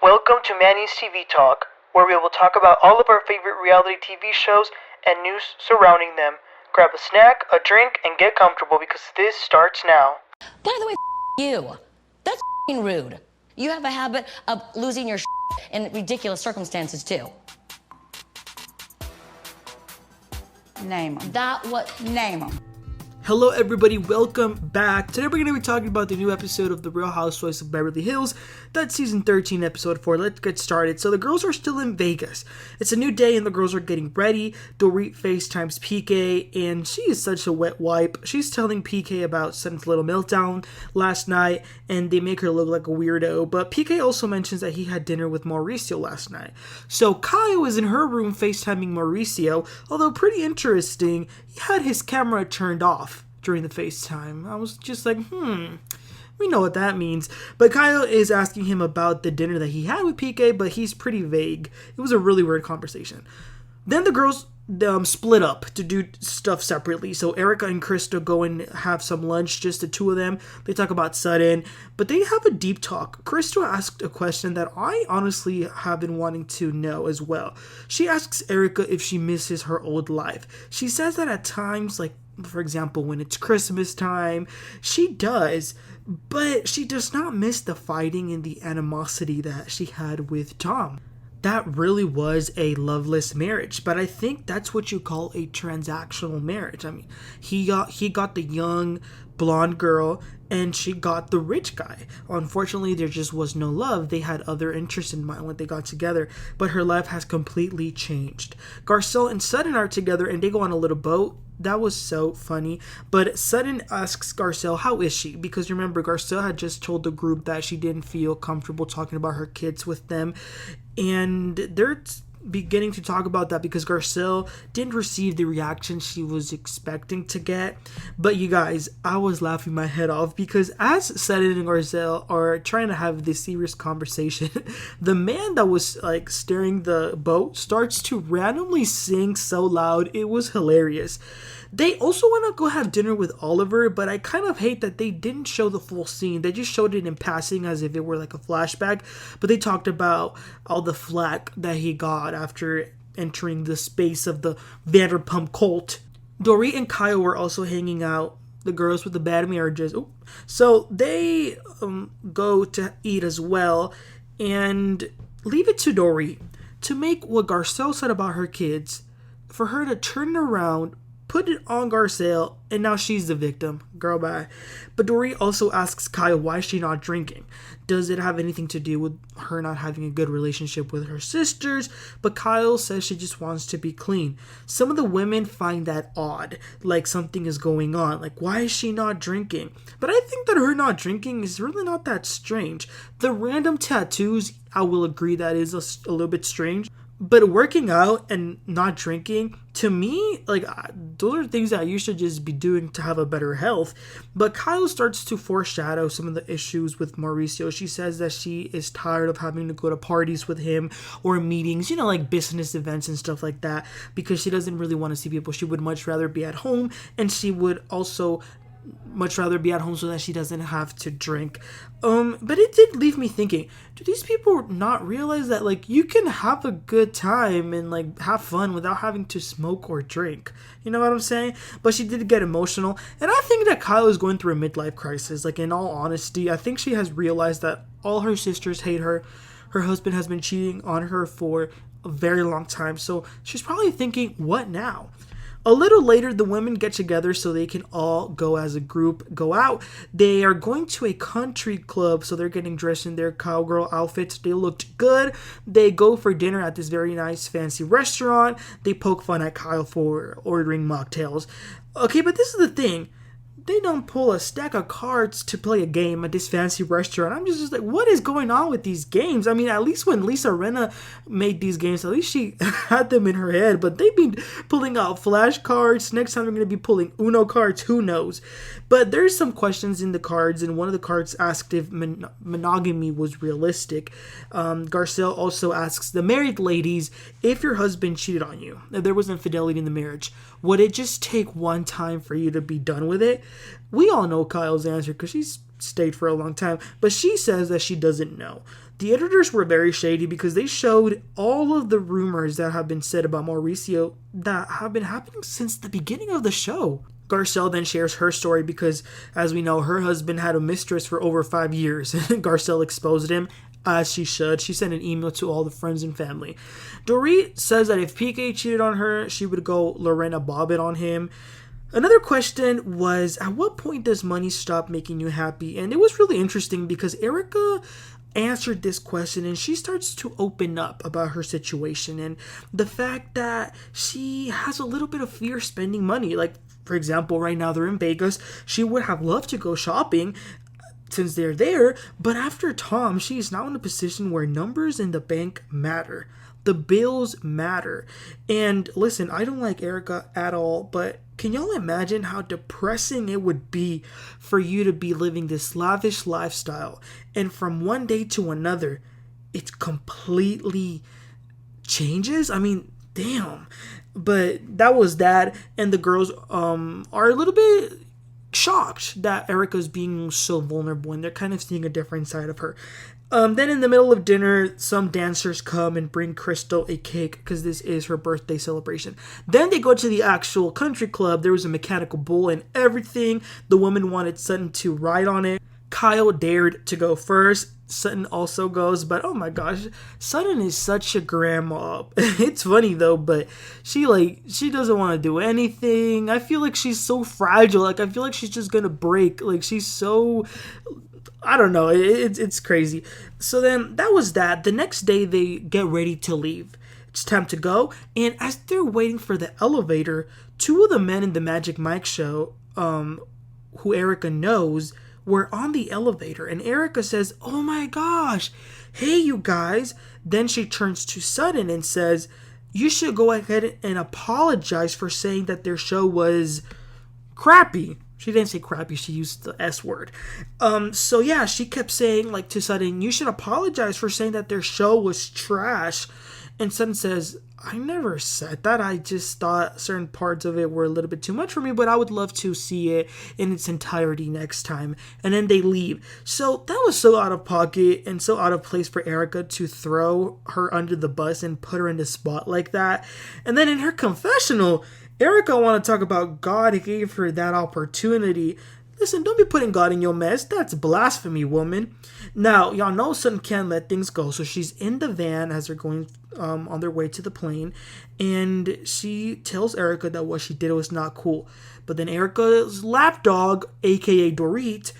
Welcome to Manny's TV Talk, where we will talk about all of our favorite reality TV shows and news surrounding them. Grab a snack, a drink, and get comfortable because this starts now. By the way, you. That's rude. You have a habit of losing your in ridiculous circumstances, too. Name them. Name them. Hello everybody, welcome back. Today we're going to be talking about the new episode of The Real Housewives of Beverly Hills. That's season 13, episode 4. Let's get started. So the girls are still in Vegas. It's a new day and the girls are getting ready. Dorit FaceTimes PK and she is such a wet wipe. She's telling PK about Sutton's little meltdown last night and they make her look like a weirdo. But PK also mentions that he had dinner with Mauricio last night. So Kyle is in her room FaceTiming Mauricio, although pretty interesting. He had his camera turned off during the FaceTime. I was just like, we know what that means. But Kyle is asking him about the dinner that he had with PK, but he's pretty vague. It was a really weird conversation. Then the girls split up to do stuff separately. So Erika and Krista go and have some lunch, just the two of them. They talk about Sutton, but they have a deep talk. Krista asked a question that I honestly have been wanting to know as well. She asks Erika if she misses her old life. She says that at times, like for example, when it's Christmas time, she does, but she does not miss the fighting and the animosity that she had with Tom. That really was a loveless marriage, but I think that's what you call a transactional marriage. I mean, he got the young blonde girl and she got the rich guy. Unfortunately, there just was no love. They had other interests in mind when they got together, but her life has completely changed. Garcelle and Sutton are together and they go on a little boat. That was so funny. But Sutton asks Garcelle, how is she? Because remember, Garcelle had just told the group that she didn't feel comfortable talking about her kids with them. And they're beginning to talk about that because Garcelle didn't receive the reaction she was expecting to get. But you guys, I was laughing my head off because as Sutton and Garcelle are trying to have this serious conversation, the man that was like steering the boat starts to randomly sing so loud. It was hilarious. They also want to go have dinner with Oliver, but I kind of hate that they didn't show the full scene. They just showed it in passing as if it were like a flashback. But they talked about all the flack that he got after entering the space of the Vanderpump cult. Dorit and Kyle were also hanging out. The girls with the bad marriages. Ooh. So they go to eat as well. And leave it to Dorit to make what Garcelle said about her kids, for her to turn it around, put it on Garcelle, and now she's the victim. Girl, bye. But Dorit also asks Kyle why is she not drinking. Does it have anything to do with her not having a good relationship with her sisters? But Kyle says she just wants to be clean. Some of the women find that odd, like something is going on. Like, why is she not drinking? But I think that her not drinking is really not that strange. The random tattoos, I will agree that is a little bit strange. But working out and not drinking, to me, like, those are things that you should just be doing to have a better health. But Kyle starts to foreshadow some of the issues with Mauricio. She says that she is tired of having to go to parties with him or meetings, you know, like business events and stuff like that, because she doesn't really want to see people. She would much rather be at home, and she would also much rather be at home so that she doesn't have to drink. But it did leave me thinking, do these people not realize that, like, you can have a good time and, like, have fun without having to smoke or drink? You know what I'm saying? But she did get emotional. And I think that Kyle is going through a midlife crisis. Like, in all honesty, I think she has realized that all her sisters hate her. Her husband has been cheating on her for a very long time. So she's probably thinking, what now? A little later, the women get together so they can all go as a group, go out. They are going to a country club, so they're getting dressed in their cowgirl outfits. They looked good. They go for dinner at this very nice, fancy restaurant. They poke fun at Kyle for ordering mocktails. Okay, but this is the thing. They don't pull a stack of cards to play a game at this fancy restaurant. I'm just like, what is going on with these games? I mean, at least when Lisa Rinna made these games, at least she had them in her head. But they've been pulling out flashcards. Next time they're going to be pulling Uno cards. Who knows? But there's some questions in the cards, and one of the cards asked if monogamy was realistic. Garcelle also asks the married ladies, if your husband cheated on you, if there was infidelity in the marriage, would it just take one time for you to be done with it? We all know Kyle's answer because she's stayed for a long time, but she says that she doesn't know. The editors were very shady because they showed all of the rumors that have been said about Mauricio that have been happening since the beginning of the show. Garcelle then shares her story because, as we know, her husband had a mistress for over 5 years. Garcelle exposed him, as she should. She sent an email to all the friends and family. Dorit says that if PK cheated on her, she would go Lorena Bobbitt on him. Another question was, at what point does money stop making you happy? And it was really interesting because Erika answered this question and she starts to open up about her situation and the fact that she has a little bit of fear spending money. Like, for example, right now they're in Vegas. She would have loved to go shopping since they're there, but after Tom, she is now in a position where numbers in the bank matter. The bills matter. And listen, I don't like Erika at all, but can y'all imagine how depressing it would be for you to be living this lavish lifestyle and from one day to another, it completely changes? I mean, damn. But that was that, and the girls are a little bit shocked that Erika's being so vulnerable and they're kind of seeing a different side of her. Then in the middle of dinner, some dancers come and bring Crystal a cake because this is her birthday celebration. Then they go to the actual country club. There was a mechanical bull and everything. The woman wanted Sutton to ride on it. Kyle dared to go first. Sutton also goes, but oh my gosh, Sutton is such a grandma. It's funny though, but she doesn't want to do anything. I feel like she's so fragile. Like, I feel like she's just gonna break. Like, she's so, I don't know. It's crazy. So then that was that. The next day they get ready to leave. It's time to go. And as they're waiting for the elevator, two of the men in the Magic Mike show, who Erika knows, were on the elevator. And Erika says, "Oh my gosh, hey you guys." Then she turns to Sutton and says, "You should go ahead and apologize for saying that their show was crappy." She didn't say crappy, she used the S word. So yeah, she kept saying like to Sutton, "You should apologize for saying that their show was trash." And Sutton says, "I never said that. I just thought certain parts of it were a little bit too much for me, but I would love to see it in its entirety next time." And then they leave. So that was so out of pocket and so out of place for Erika to throw her under the bus and put her in the spot like that. And then in her confessional, Erika want to talk about God gave her that opportunity. Listen, don't be putting God in your mess. That's blasphemy, woman. Now, y'all know Sutton can't let things go. So she's in the van as they're going on their way to the plane. And she tells Erika that what she did was not cool. But then Erika's lapdog, a.k.a. Dorit,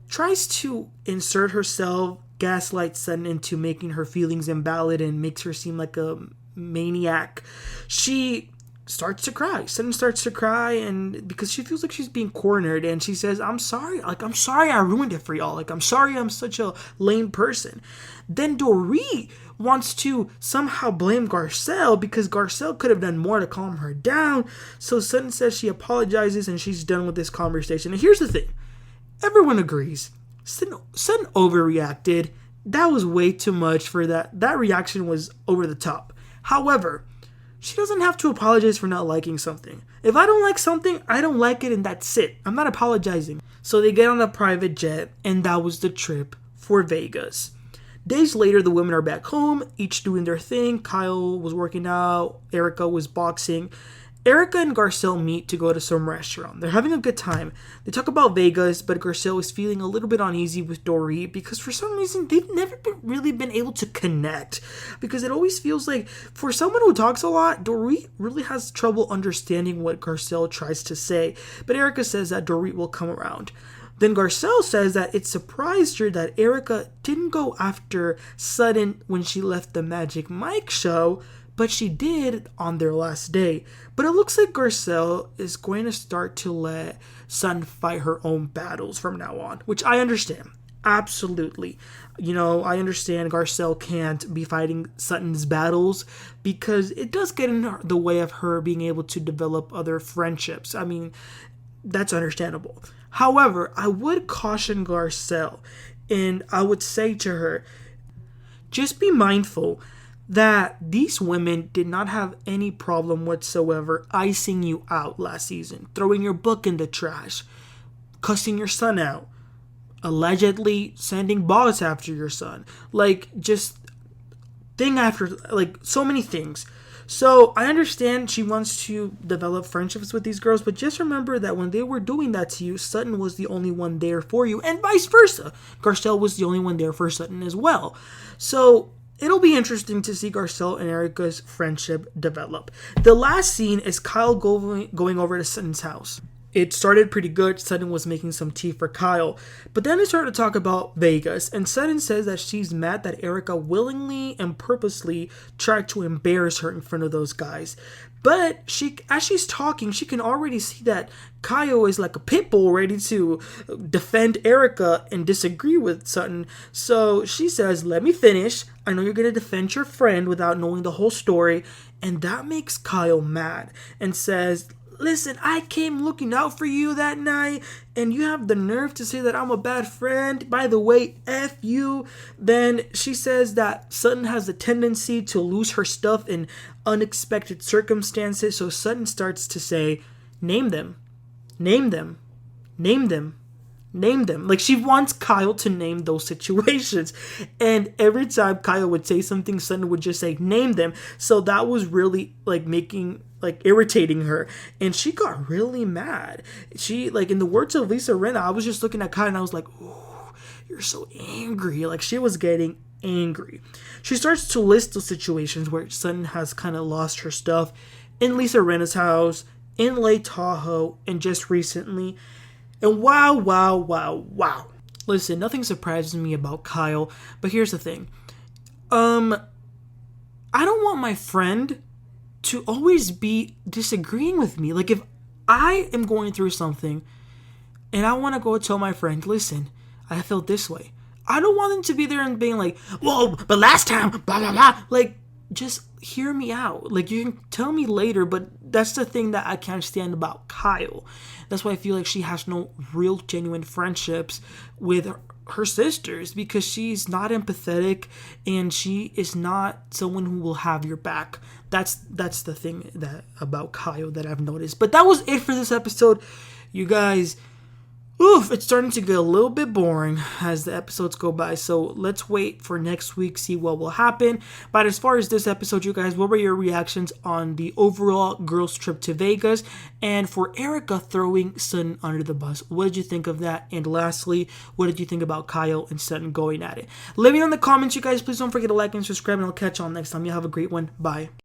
tries to insert herself, gaslight Sutton into making her feelings invalid and makes her seem like a maniac. She starts to cry. Sutton starts to cry, and because she feels like she's being cornered, and she says, I'm sorry I ruined it for y'all. Like, I'm sorry I'm such a lame person. Then Dorit wants to somehow blame Garcelle because Garcelle could have done more to calm her down. So Sutton says she apologizes and she's done with this conversation. And here's the thing. Everyone agrees. Sutton overreacted. That was way too much for that. That reaction was over the top. However, she doesn't have to apologize for not liking something. If I don't like something, I don't like it and that's it. I'm not apologizing. So they get on a private jet and that was the trip for Vegas. Days later, the women are back home, each doing their thing. Kyle was working out. Erika was boxing. Erika and Garcelle meet to go to some restaurant. They're having a good time. They talk about Vegas, but Garcelle is feeling a little bit uneasy with Dorit because for some reason they've never really been able to connect. Because it always feels like for someone who talks a lot, Dorit really has trouble understanding what Garcelle tries to say. But Erika says that Dorit will come around. Then Garcelle says that it surprised her that Erika didn't go after Sutton when she left the Magic Mike show, but she did on their last day. But it looks like Garcelle is going to start to let Sutton fight her own battles from now on, which I understand. Absolutely. You know, I understand Garcelle can't be fighting Sutton's battles because it does get in the way of her being able to develop other friendships. I mean, that's understandable. However, I would caution Garcelle and I would say to her, just be mindful that these women did not have any problem whatsoever icing you out last season, throwing your book in the trash, cussing your son out, allegedly sending balls after your son. Like, just thing after, like, so many things. So I understand she wants to develop friendships with these girls, but just remember that when they were doing that to you, Sutton was the only one there for you, and vice versa. Garcelle was the only one there for Sutton as well. So it'll be interesting to see Garcelle and Erika's friendship develop. The last scene is Kyle going over to Sutton's house. It started pretty good. Sutton was making some tea for Kyle. But then they started to talk about Vegas. And Sutton says that she's mad that Erika willingly and purposely tried to embarrass her in front of those guys. But as she's talking, she can already see that Kyle is like a pit bull ready to defend Erika and disagree with Sutton. So she says, let me finish. I know you're going to defend your friend without knowing the whole story. And that makes Kyle mad and says, listen, I came looking out for you that night, and you have the nerve to say that I'm a bad friend. By the way, F you. Then she says that Sutton has a tendency to lose her stuff in unexpected circumstances. So Sutton starts to say, name them, name them, name them, name them. Like, she wants Kyle to name those situations. And every time Kyle would say something, Sutton would just say, name them. So that was really, like, irritating her, and she got really mad. She, like, in the words of Lisa Rinna, I was just looking at Kylie and I was like, ooh, you're so angry. Like, she was getting angry. She starts to list the situations where Sutton has kind of lost her stuff in Lisa Rinna's house, in Lake Tahoe, and just recently. And wow. Listen, nothing surprises me about Kyle, but here's the thing. I don't want my friend to always be disagreeing with me. Like, if I am going through something and I want to go tell my friend, listen, I felt this way, I don't want them to be there and being like, whoa, but last time, blah, blah, blah. Like, just hear me out. Like, you can tell me later, but that's the thing that I can't stand about Kyle. That's why I feel like she has no real genuine friendships with her sisters, because she's not empathetic and she is not someone who will have your back. That's the thing that about Kyle that I've noticed. But that was it for this episode, you guys. It's starting to get a little bit boring as the episodes go by, so let's wait for next week, see what will happen. But as far as this episode, you guys, what were your reactions on the overall girls' trip to Vegas, and for Erika throwing Sutton under the bus? What did you think of that? And lastly, what did you think about Kyle and Sutton going at it? Let me know in the comments, you guys. Please don't forget to like and subscribe, and I'll catch y'all next time. You have a great one. Bye.